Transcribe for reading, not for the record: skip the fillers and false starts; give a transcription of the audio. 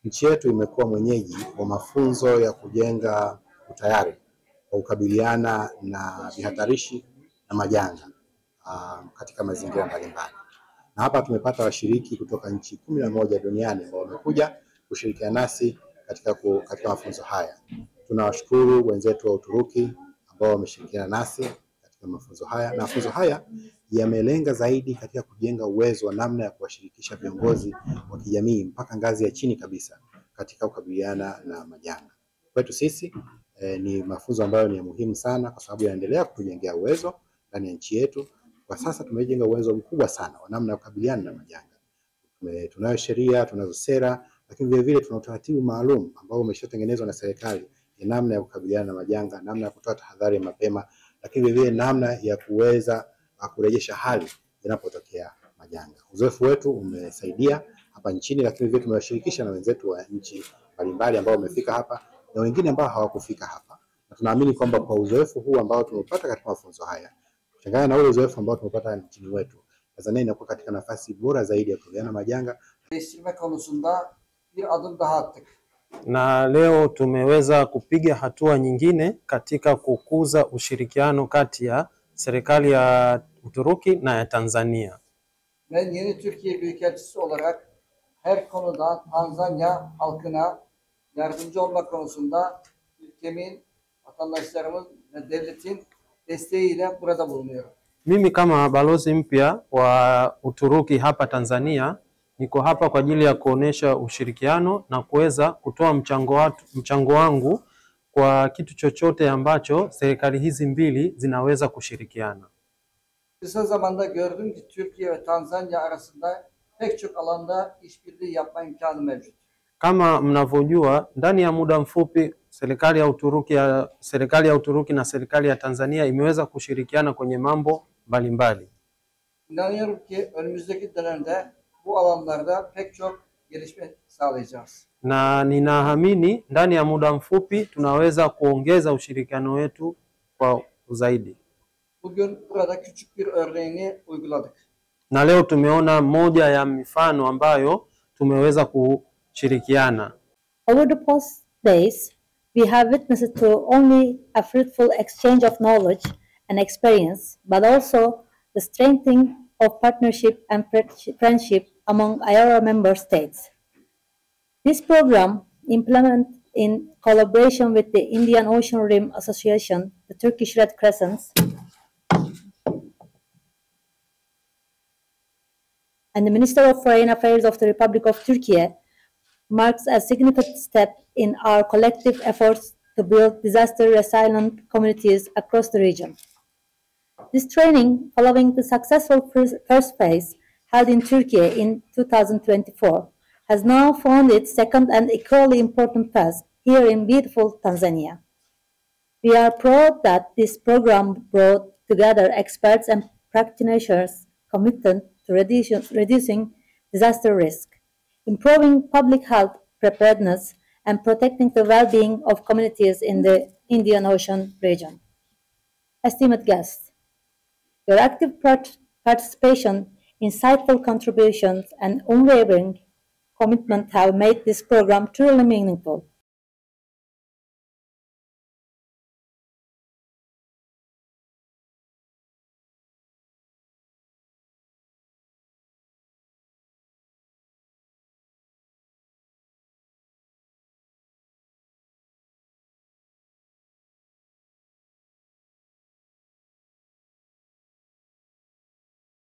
Nchi yetu imekuwa mwenyeji wa mafunzo ya kujenga utayari wa kukabiliana na vihatarishi na majanga katika mazingira mbalimbali. Na hapa tumepata washiriki kutoka nchi 11 duniani ambao wamekuja kushirikiana nasi katika mafunzo haya. Tunawashukuru wenzetu wa Uturuki ambao wameshirikiana nasi katika mafunzo haya, na mafunzo haya yamelenga zaidi katika kujenga uwezo wa namna ya kuwashirikisha viongozi wa kijamii mpaka ngazi ya chini kabisa katika kukabiliana na majanga. Kwetu sisi ni mafunzo ambayo ni muhimu sana kwa sababu yanaendelea kutujengea uwezo ndani ya nchi yetu. Kwa sasa tumejenga uwezo mkubwa sana wa namna ya kukabiliana na majanga. Tunayo sheria, tunazo sera, lakini vile vile tuna utaratibu maalum ambao umeshatengenezwa na serikali ya namna ya kukabiliana na majanga, namna ya kutoa tahadhari mapema, lakini vile vile namna ya kuweza kurejesha hali inapotokea majanga. Uzoefu wetu umesaidia hapa nchini, lakini vile tumewashirikisha na wenzetu wa nchi mbalimbali ambao wamefika hapa na wengine ambao hawakufika hapa. Na tunaamini kwamba kwa uzoefu huu ambao tumepata katika mafunzo haya, kuchanganya na ule uzoefu ambao tumepata nchini wetu, Tanzania inakuwa katika nafasi bora zaidi ya kukabiliana na majanga. Na leo tumeweza kupiga hatua nyingine katika kukuza ushirikiano kati ya serikali ya Uturuki na ya Tanzania. Ben yeni Türkiye Büyükelçisi olarak her konuda Tanzanya halkına yardımcı olmak konusunda ülkemin, vatandaşlarımın ve devletin desteğiyle burada bulunuyorum. Mimi kama balozi mpya wa Uturuki hapa Tanzania niko hapa kwa ajili ya kuonesha ushirikiano na kuweza kutoa mchango wangu kwa kitu chochote ambacho serikali hizi mbili zinaweza kushirikiana. Kısa zamanda gördüm ki Türkiye ve Tanzanya arasında pek çok alanda işbirliği yapma imkanı mevcut. Kama mnavyojua, ndani ya muda mfupi serikali ya Uturuki na serikali ya Tanzania imeweza kushirikiana kwenye mambo mbalimbali. İnanıyorum ki önümüzdeki dönemde bu alanlarda pek çok gelişme sağlayacağız. Na ninaamini ndani ya muda mfupi tunaweza kuongeza ushirikiano wetu kwa zaidi. Bugün burada küçük bir örneğini uyguladık. Na leo tumeona moja ya mifano ambayo tumeweza kushirikiana. Over the past days, we have witnessed to only a fruitful exchange of knowledge and experience, but also the strengthening of partnership and friendship among IORA member states. This program, implemented in collaboration with the Indian Ocean Rim Association, the Turkish Red Crescent, and the Minister of Foreign Affairs of the Republic of Turkey, marks a significant step in our collective efforts to build disaster-resilient communities across the region. This training, following the successful first phase held in Turkey in 2024, has now found its second and equally important phase here in beautiful Tanzania. We are proud that this program brought together experts and practitioners committed to reducing disaster risk, improving public health preparedness, and protecting the well-being of communities in the Indian Ocean region. Esteemed guests, your active participation, insightful contributions, and unwavering commitment have made this program truly meaningful.